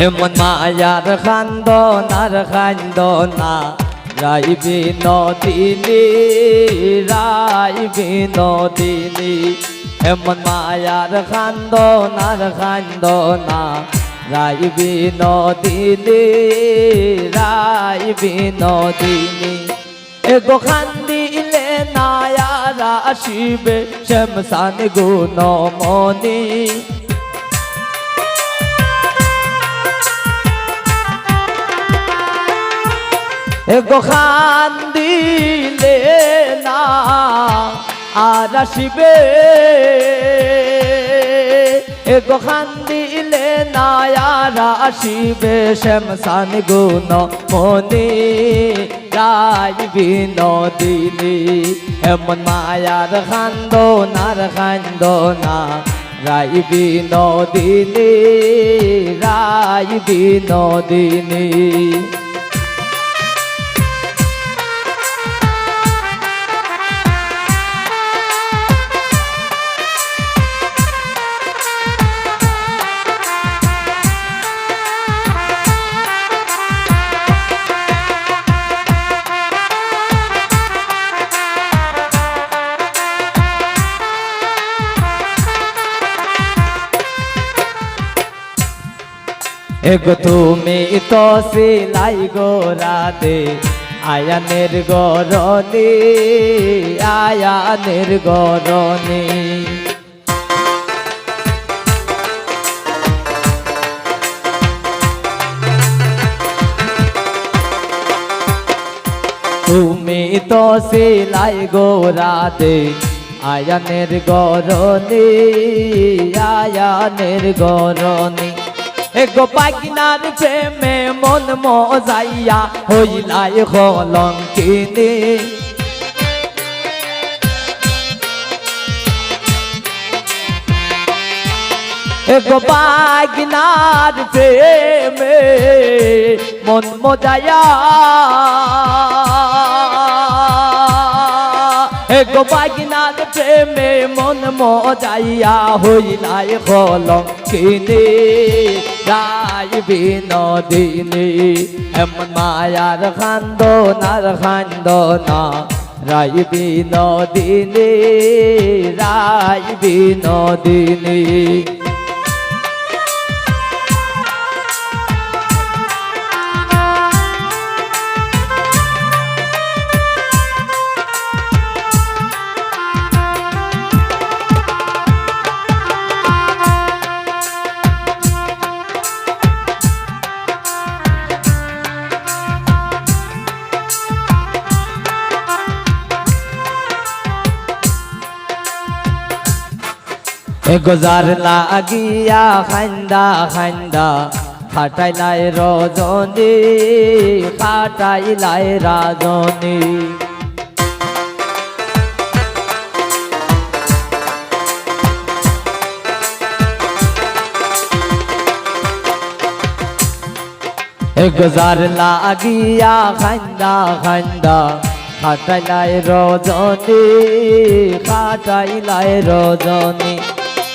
এমন মায়ার খান্দনা রাই বিনোদিনী রাই বিনোদিনী এমন মায়ার খান্দনা রাই বিনোদিনী রাই বিনোদিনী এগো খান্দিলে নায়ারা আসিবে শ্যামসান গুণমণি এগো খান্দিলে না আর আসিবে এগো খান্দিলে না আর আসিবে শ্যামসান গুণমণি রাই বিনোদিনী এমন মায়ার খান্দনা রাই বিনোদিনী রাই বিনোদিনী এগো তুমি তো সিলাই গোরাতে আয়ানের গরনি আয়ানের গরনি তুমি তো সিলাই গোরাতে আয়ানের গরনি আয়ানের গরনি এগো পাগিনার প্রেমে মন মজাইয়া হইলাই কলঙ্কিনী এগো পাগিনার প্রেমে মন মজাইয়া এগো পাগিনার প্রেমে মন মজাইয়া হইলাই কলঙ্কিনী রাই বিনোদিনী এমন মায়ার খান্দনা রাই বিনোদিনী রাই বিনোদিনী গুজার লাগিয়া খান্দা খাটাইলাই রজনী খাটাইলাই রাজনী গুজার লাগিয়া খান্দা খাটাইলাই রজনী খাটাইলাই রজনী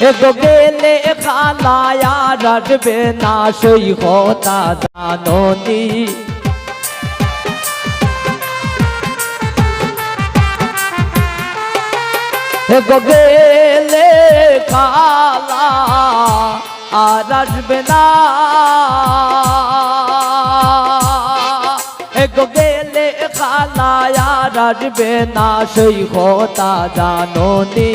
এগো গেলে খালায়া রাটবে না সই কথা জাননি এগো গেলে খালা আর আসবে না এগো গেলে খালায়া রাটবে না সই কথা জাননি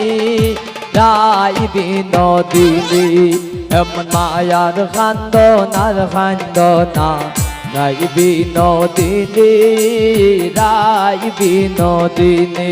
রাই বিনোদিনী এমন মায়ার খান্দনা রাই বিনোদিনী রাই বিনোদিনী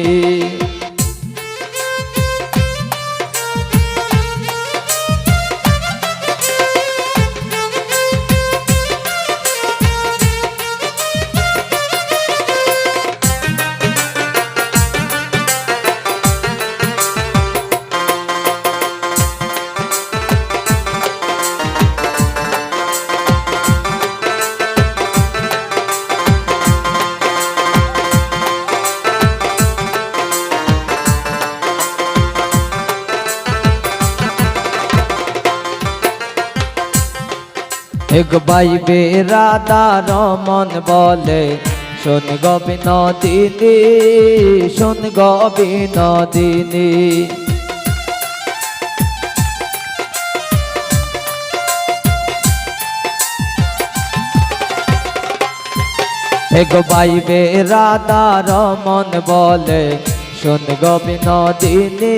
এক ভাই বেরাদার মন বলে শোন গো বিনোদিনী, শোন গো বিনোদিনী। এক ভাই বেরাদার মন বলে শোন গো বিনোদিনী,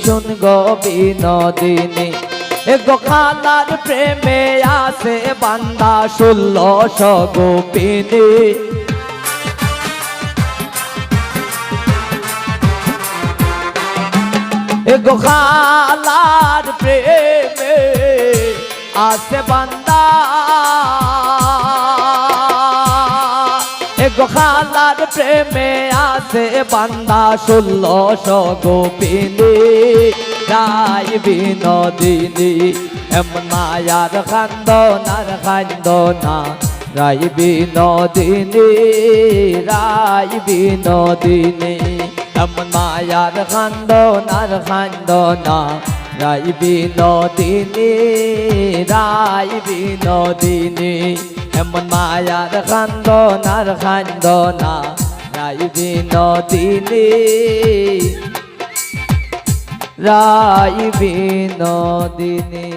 শোন গো বিনোদিনী। এক খালার প্রেমে আসে বান্দা 1600 গোপিনী। এক খালার প্রেমে আসে বান্দা, এক খালার প্রেমে আসে বান্দা 1600 গোপিনী। রাই বিনোদিনী এমন মায়ার খান্দনার খান্দনা, রাই বিনোদিনী, রাই বিনোদিনী এমন মায়ার খান্দনার খান্দনা, রাই বিনোদিনী, রাই বিনোদিনী এমন মায়ার খান্দনার খান্দনা, রাই বিনোদিনী, রাই বিনোদিনী।